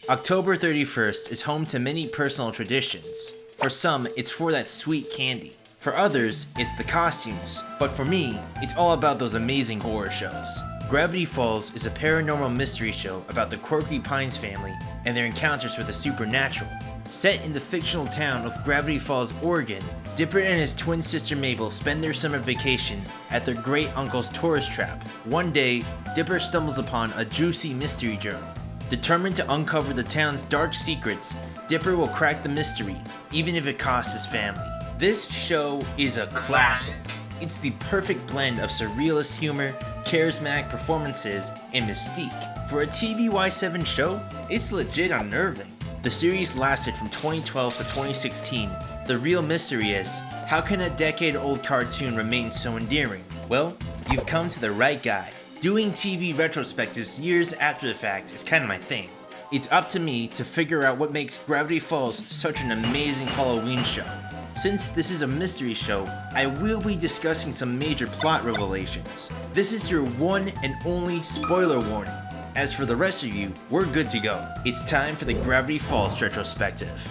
October 31st is home to many personal traditions. For some, it's for that sweet candy. For others, it's the costumes. But for me, it's all about those amazing horror shows. Gravity Falls is a paranormal mystery show about the quirky Pines family and their encounters with the supernatural. Set in the fictional town of Gravity Falls, Oregon, Dipper and his twin sister Mabel spend their summer vacation at their great uncle's tourist trap. One day, Dipper stumbles upon a juicy mystery journal. Determined to uncover the town's dark secrets, Dipper will crack the mystery, even if it costs his family. This show is a classic. It's the perfect blend of surrealist humor, charismatic performances, and mystique. For a TVY7 show, it's legit unnerving. The series lasted from 2012 to 2016. The real mystery is, how can a decade-old cartoon remain so endearing? Well, you've come to the right guy. Doing TV retrospectives years after the fact is kind of my thing. It's up to me to figure out what makes Gravity Falls such an amazing Halloween show. Since this is a mystery show, I will be discussing some major plot revelations. This is your one and only spoiler warning. As for the rest of you, we're good to go. It's time for the Gravity Falls retrospective.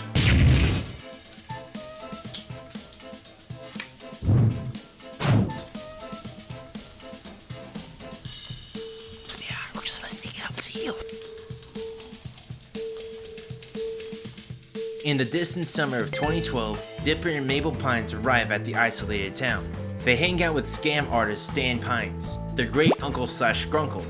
In the distant summer of 2012, Dipper and Mabel Pines arrive at the isolated town. They hang out with scam artist Stan Pines, their great uncle slash grunkle.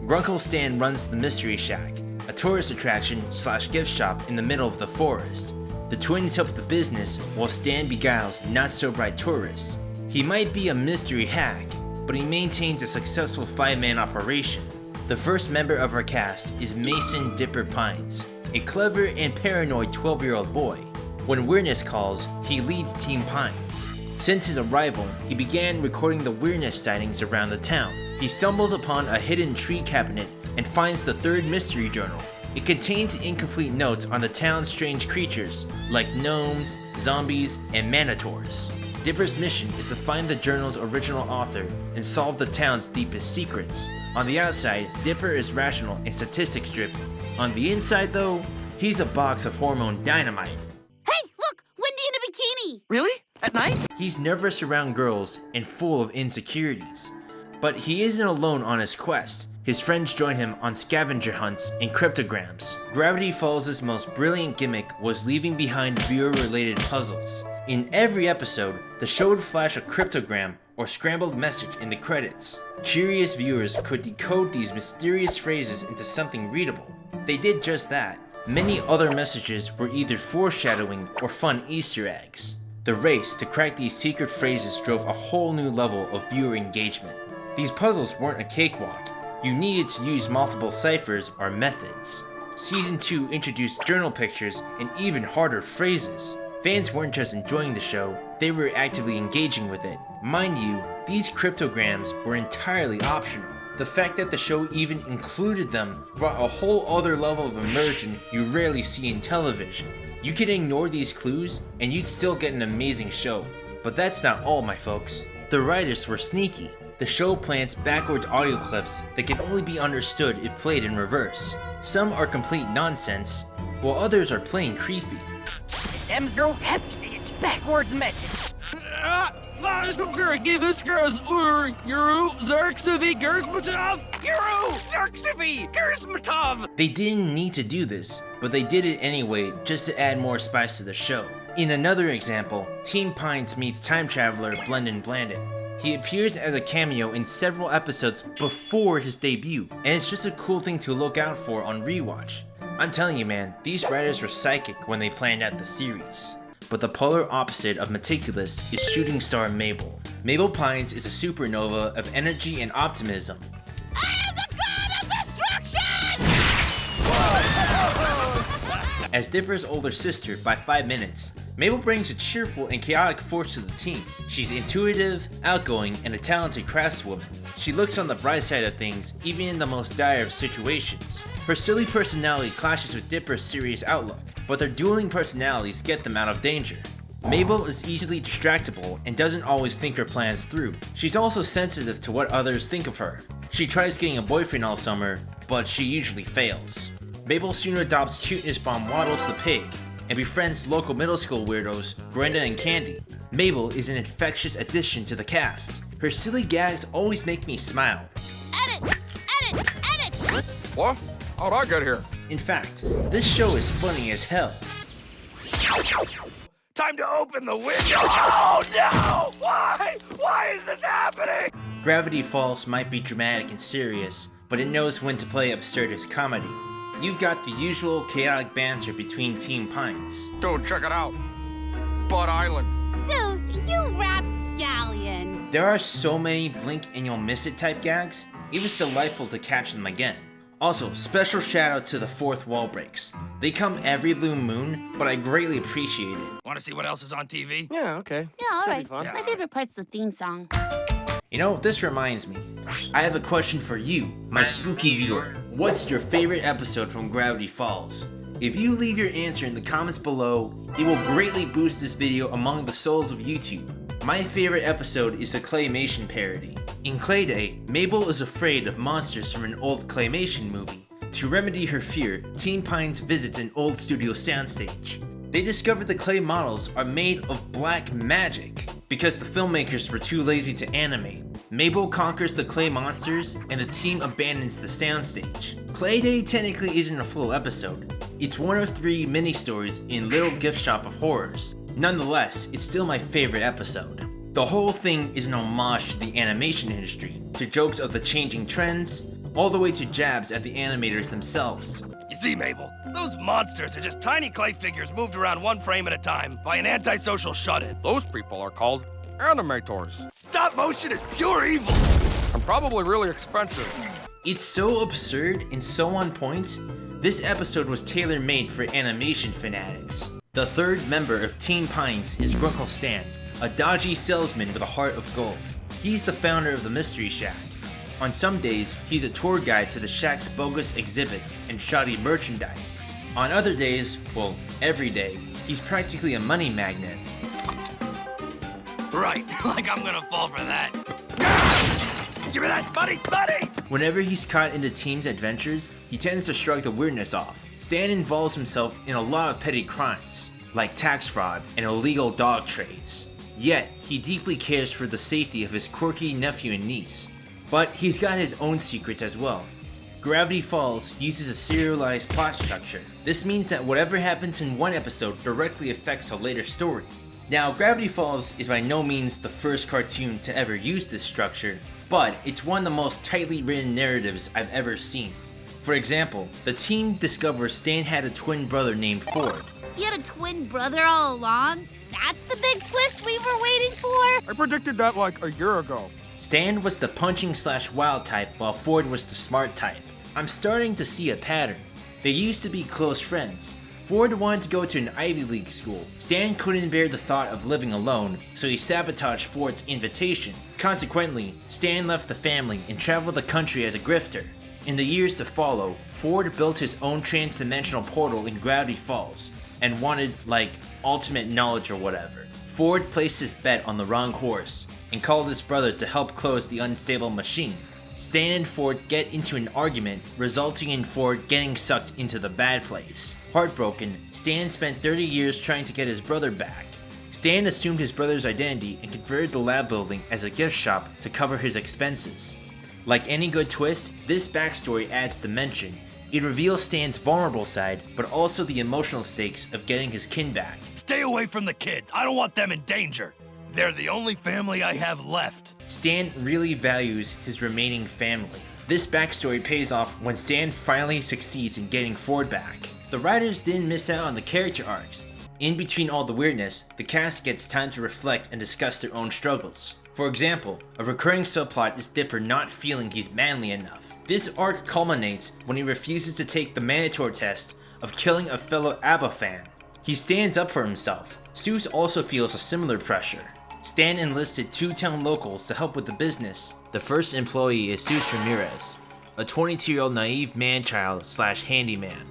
Grunkle Stan runs the Mystery Shack, a tourist attraction slash gift shop in the middle of the forest. The twins help the business while Stan beguiles not so bright tourists. He might be a mystery hack, but he maintains a successful 5-man operation. The first member of our cast is Mason Dipper Pines, a clever and paranoid 12-year-old boy. When weirdness calls, he leads Team Pines. Since his arrival, he began recording the weirdness sightings around the town. He stumbles upon a hidden tree cabinet and finds the third mystery journal. It contains incomplete notes on the town's strange creatures, like gnomes, zombies, and manitors. Dipper's mission is to find the journal's original author and solve the town's deepest secrets. On the outside, Dipper is rational and statistics driven. On the inside though, he's a box of hormone dynamite. Hey, look! Wendy in a bikini! Really? At night? He's nervous around girls and full of insecurities. But he isn't alone on his quest. His friends join him on scavenger hunts and cryptograms. Gravity Falls' most brilliant gimmick was leaving behind viewer-related puzzles. In every episode, the show would flash a cryptogram or scrambled message in the credits. Curious viewers could decode these mysterious phrases into something readable. They did just that. Many other messages were either foreshadowing or fun Easter eggs. The race to crack these secret phrases drove a whole new level of viewer engagement. These puzzles weren't a cakewalk. You needed to use multiple ciphers or methods. Season 2 introduced journal pictures and even harder phrases. Fans weren't just enjoying the show, they were actively engaging with it. Mind you, these cryptograms were entirely optional. The fact that the show even included them brought a whole other level of immersion you rarely see in television. You could ignore these clues and you'd still get an amazing show. But that's not all, my folks. The writers were sneaky. The show plants backwards audio clips that can only be understood if played in reverse. Some are complete nonsense, while others are plain creepy. It's backwards message. They didn't need to do this, but they did it anyway just to add more spice to the show. In another example, Team Pines meets time traveler Blendon Blandon. He appears as a cameo in several episodes before his debut, and it's just a cool thing to look out for on rewatch. I'm telling you man, these writers were psychic when they planned out the series. But the polar opposite of meticulous is shooting star Mabel. Mabel Pines is a supernova of energy and optimism. I am the god of destruction! As Dipper's older sister by 5 minutes, Mabel brings a cheerful and chaotic force to the team. She's intuitive, outgoing, and a talented craftswoman. She looks on the bright side of things even in the most dire of situations. Her silly personality clashes with Dipper's serious outlook, but their dueling personalities get them out of danger. Mabel is easily distractible and doesn't always think her plans through. She's also sensitive to what others think of her. She tries getting a boyfriend all summer, but she usually fails. Mabel soon adopts cuteness bomb Waddles the pig, and befriends local middle school weirdos Brenda and Candy. Mabel is an infectious addition to the cast. Her silly gags always make me smile. Edit! Edit! Edit! What? How'd I get here? In fact, this show is funny as hell. Time to open the window! Oh no! Why? Why is this happening? Gravity Falls might be dramatic and serious, but it knows when to play absurd as comedy. You've got the usual chaotic banter between Team Pines. Dude, check it out. Bud Island. Soos, you rapscallion. There are so many blink and you'll miss it type gags, it was delightful to catch them again. Also, special shout out to the fourth wall breaks. They come every blue moon, but I greatly appreciate it. Want to see what else is on TV? Yeah, okay. Yeah, all Should be right. fun. My favorite part's the theme song. You know, this reminds me. I have a question for you, my spooky viewer. What's your favorite episode from Gravity Falls? If you leave your answer in the comments below, it will greatly boost this video among the souls of YouTube. My favorite episode is the Claymation parody. In Clay Day, Mabel is afraid of monsters from an old Claymation movie. To remedy her fear, Team Pines visits an old studio soundstage. They discover the clay models are made of black magic. Because the filmmakers were too lazy to animate, Mabel conquers the clay monsters and the team abandons the soundstage. Clay Day technically isn't a full episode. It's one of 3 mini-stories in Little Gift Shop of Horrors. Nonetheless, it's still my favorite episode. The whole thing is an homage to the animation industry, to jokes of the changing trends, all the way to jabs at the animators themselves. You see, Mabel, those monsters are just tiny clay figures moved around one frame at a time by an antisocial shut-in. Those people are called animators. Stop motion is pure evil. And probably really expensive. It's so absurd and so on point. This episode was tailor-made for animation fanatics. The third member of Team Pines is Grunkle Stan, a dodgy salesman with a heart of gold. He's the founder of the Mystery Shack. On some days, he's a tour guide to the Shack's bogus exhibits and shoddy merchandise. On other days, well, every day, he's practically a money magnet. Right, like I'm gonna fall for that. Give me that, buddy! Whenever he's caught in the team's adventures, he tends to shrug the weirdness off. Stan involves himself in a lot of petty crimes, like tax fraud and illegal dog trades. Yet, he deeply cares for the safety of his quirky nephew and niece. But he's got his own secrets as well. Gravity Falls uses a serialized plot structure. This means that whatever happens in one episode directly affects a later story. Now, Gravity Falls is by no means the first cartoon to ever use this structure, but it's one of the most tightly written narratives I've ever seen. For example, the team discovers Stan had a twin brother named Ford. You had a twin brother all along? That's the big twist we were waiting for? I predicted that like a year ago. Stan was the punching/wild type while Ford was the smart type. I'm starting to see a pattern. They used to be close friends. Ford wanted to go to an Ivy League school. Stan couldn't bear the thought of living alone, so he sabotaged Ford's invitation. Consequently, Stan left the family and traveled the country as a grifter. In the years to follow, Ford built his own trans-dimensional portal in Gravity Falls and wanted, like, ultimate knowledge or whatever. Ford placed his bet on the wrong horse and called his brother to help close the unstable machine. Stan and Ford get into an argument, resulting in Ford getting sucked into the bad place. Heartbroken, Stan spent 30 years trying to get his brother back. Stan assumed his brother's identity and converted the lab building as a gift shop to cover his expenses. Like any good twist, this backstory adds dimension. It reveals Stan's vulnerable side, but also the emotional stakes of getting his kin back. Stay away from the kids. I don't want them in danger. They're the only family I have left. Stan really values his remaining family. This backstory pays off when Stan finally succeeds in getting Ford back. The writers didn't miss out on the character arcs. In between all the weirdness, the cast gets time to reflect and discuss their own struggles. For example, a recurring subplot is Dipper not feeling he's manly enough. This arc culminates when he refuses to take the mandatory test of killing a fellow ABBA fan. He stands up for himself. Soos also feels a similar pressure. Stan enlisted 2 town locals to help with the business. The first employee is Soos Ramirez, a 22-year-old naive man-child/handyman.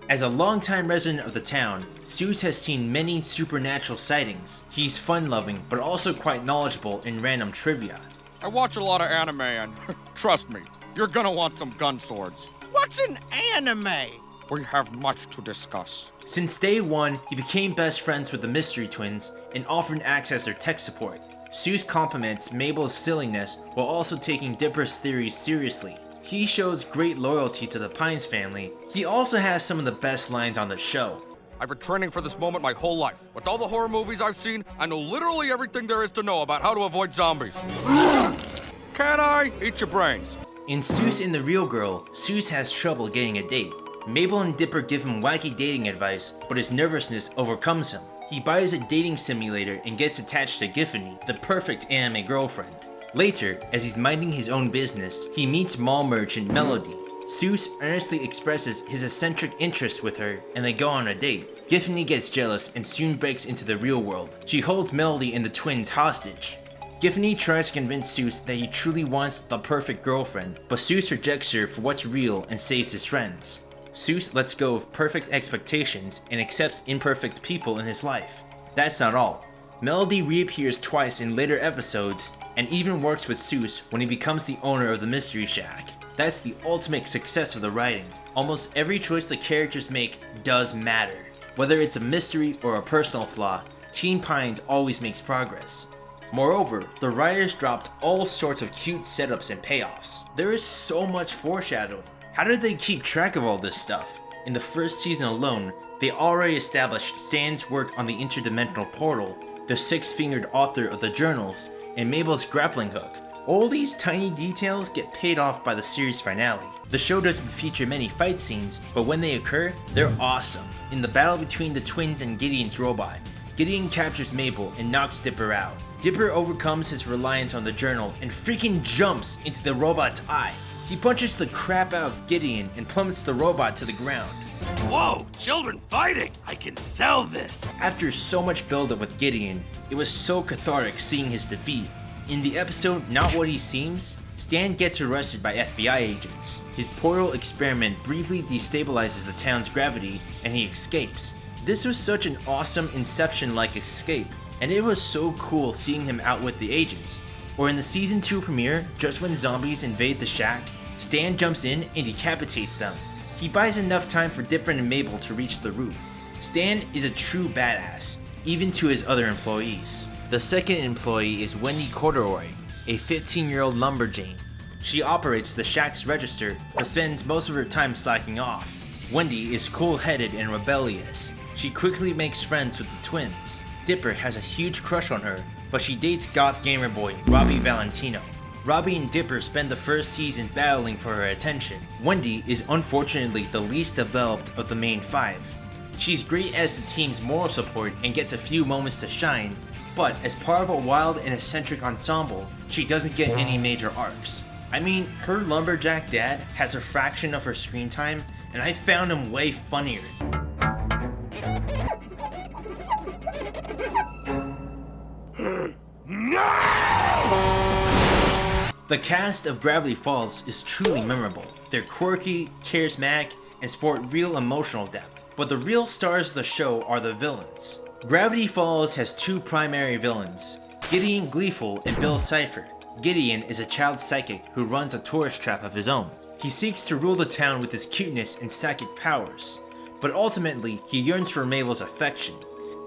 As a longtime resident of the town, Soos has seen many supernatural sightings. He's fun-loving, but also quite knowledgeable in random trivia. I watch a lot of anime and trust me, you're gonna want some gun swords. What's an anime? We have much to discuss. Since day one, he became best friends with the Mystery Twins and often acts as their tech support. Soos compliments Mabel's silliness while also taking Dipper's theories seriously. He shows great loyalty to the Pines family. He also has some of the best lines on the show. I've been training for this moment my whole life. With all the horror movies I've seen, I know literally everything there is to know about how to avoid zombies. Can I eat your brains? In Soos and the Real Girl, Soos has trouble getting a date. Mabel and Dipper give him wacky dating advice, but his nervousness overcomes him. He buys a dating simulator and gets attached to Giffany, the perfect anime girlfriend. Later, as he's minding his own business, he meets mall merchant Melody. Soos earnestly expresses his eccentric interest with her, and they go on a date. Giffany gets jealous and soon breaks into the real world. She holds Melody and the twins hostage. Giffany tries to convince Soos that he truly wants the perfect girlfriend, but Soos rejects her for what's real and saves his friends. Soos lets go of perfect expectations and accepts imperfect people in his life. That's not all. Melody reappears twice in later episodes and even works with Soos when he becomes the owner of the Mystery Shack. That's the ultimate success of the writing. Almost every choice the characters make does matter. Whether it's a mystery or a personal flaw, Teen Pines always makes progress. Moreover, the writers dropped all sorts of cute setups and payoffs. There is so much foreshadowing. How did they keep track of all this stuff? In the first season alone, they already established Stan's work on the interdimensional portal, the six-fingered author of the journals, and Mabel's grappling hook. All these tiny details get paid off by the series finale. The show doesn't feature many fight scenes, but when they occur, they're awesome. In the battle between the twins and Gideon's robot, Gideon captures Mabel and knocks Dipper out. Dipper overcomes his reliance on the journal and freaking jumps into the robot's eye. He punches the crap out of Gideon and plummets the robot to the ground. Whoa, children fighting! I can sell this! After so much buildup with Gideon, it was so cathartic seeing his defeat. In the episode Not What He Seems, Stan gets arrested by FBI agents. His portal experiment briefly destabilizes the town's gravity and he escapes. This was such an awesome Inception-like escape, and it was so cool seeing him out with the agents. Or in the season 2 premiere, just when zombies invade the shack, Stan jumps in and decapitates them. He buys enough time for Dipper and Mabel to reach the roof. Stan is a true badass, even to his other employees. The second employee is Wendy Corduroy, a 15-year-old lumberjane. She operates the shack's register, but spends most of her time slacking off. Wendy is cool-headed and rebellious. She quickly makes friends with the twins. Dipper has a huge crush on her, but she dates goth gamer boy Robbie Valentino. Robbie and Dipper spend the first season battling for her attention. Wendy is unfortunately the least developed of the main five. She's great as the team's moral support and gets a few moments to shine, but as part of a wild and eccentric ensemble, she doesn't get any major arcs. I mean, her lumberjack dad has a fraction of her screen time, and I found him way funnier. The cast of Gravity Falls is truly memorable. They're quirky, charismatic, and sport real emotional depth. But the real stars of the show are the villains. Gravity Falls has two primary villains, Gideon Gleeful and Bill Cipher. Gideon is a child psychic who runs a tourist trap of his own. He seeks to rule the town with his cuteness and psychic powers, but ultimately he yearns for Mabel's affection.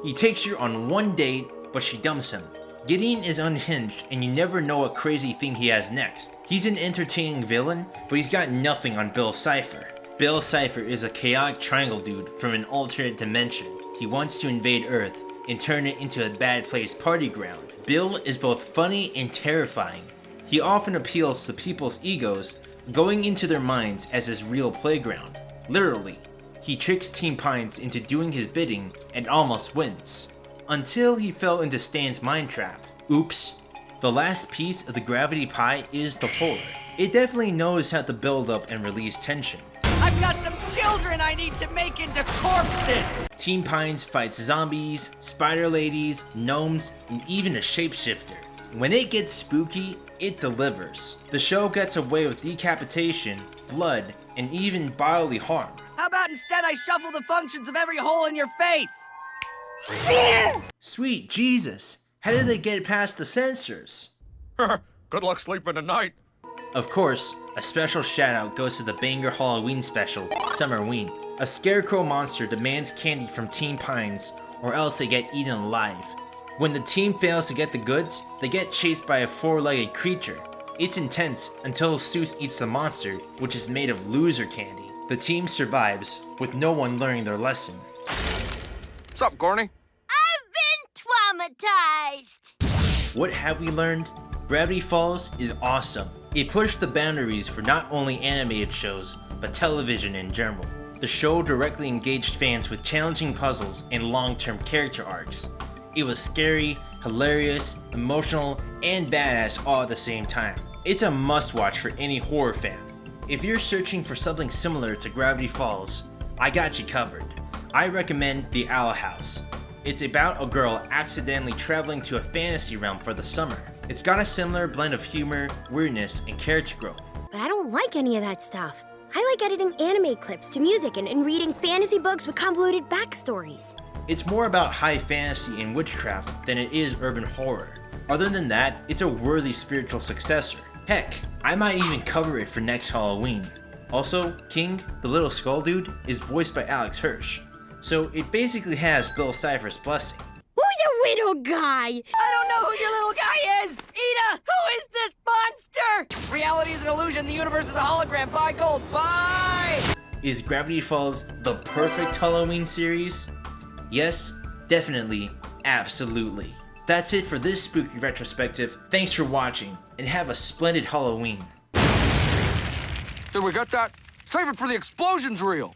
He takes her on one date, but she dumps him. Gideon is unhinged and you never know what crazy thing he has next. He's an entertaining villain, but he's got nothing on Bill Cipher. Bill Cipher is a chaotic triangle dude from an alternate dimension. He wants to invade Earth and turn it into a bad place party ground. Bill is both funny and terrifying. He often appeals to people's egos, going into their minds as his real playground. Literally, he tricks Teen Pines into doing his bidding and almost wins. Until he fell into Stan's mind trap. Oops. The last piece of the gravity pie is the horror. It definitely knows how to build up and release tension. I've got some children I need to make into corpses! Teen Pines fights zombies, spider ladies, gnomes, and even a shapeshifter. When it gets spooky, it delivers. The show gets away with decapitation, blood, and even bodily harm. How about instead I shuffle the functions of every hole in your face? Sweet Jesus, how did they get past the censors? Good luck sleeping tonight. Of course, a special shout out goes to the banger Halloween special, Summerween. A scarecrow monster demands candy from Team Pines, or else they get eaten alive. When the team fails to get the goods, they get chased by a four-legged creature. It's intense until Soos eats the monster, which is made of loser candy. The team survives, with no one learning their lesson. What's up, Gorny? I've been traumatized. What have we learned? Gravity Falls is awesome. It pushed the boundaries for not only animated shows, but television in general. The show directly engaged fans with challenging puzzles and long-term character arcs. It was scary, hilarious, emotional, and badass all at the same time. It's a must-watch for any horror fan. If you're searching for something similar to Gravity Falls, I got you covered. I recommend The Owl House. It's about a girl accidentally traveling to a fantasy realm for the summer. It's got a similar blend of humor, weirdness, and character growth. But I don't like any of that stuff. I like editing anime clips to music and reading fantasy books with convoluted backstories. It's more about high fantasy and witchcraft than it is urban horror. Other than that, it's a worthy spiritual successor. Heck, I might even cover it for next Halloween. Also, King, the little skull dude, is voiced by Alex Hirsch. So it basically has Bill Cipher's blessing. Who's a little guy? I don't know who your little guy is! Ida, who is this monster? Reality is an illusion, the universe is a hologram. Bye, Gold, bye! Is Gravity Falls the perfect Halloween series? Yes, definitely, absolutely. That's it for this spooky retrospective. Thanks for watching, and have a splendid Halloween. Did we get that? Save it for the explosions reel.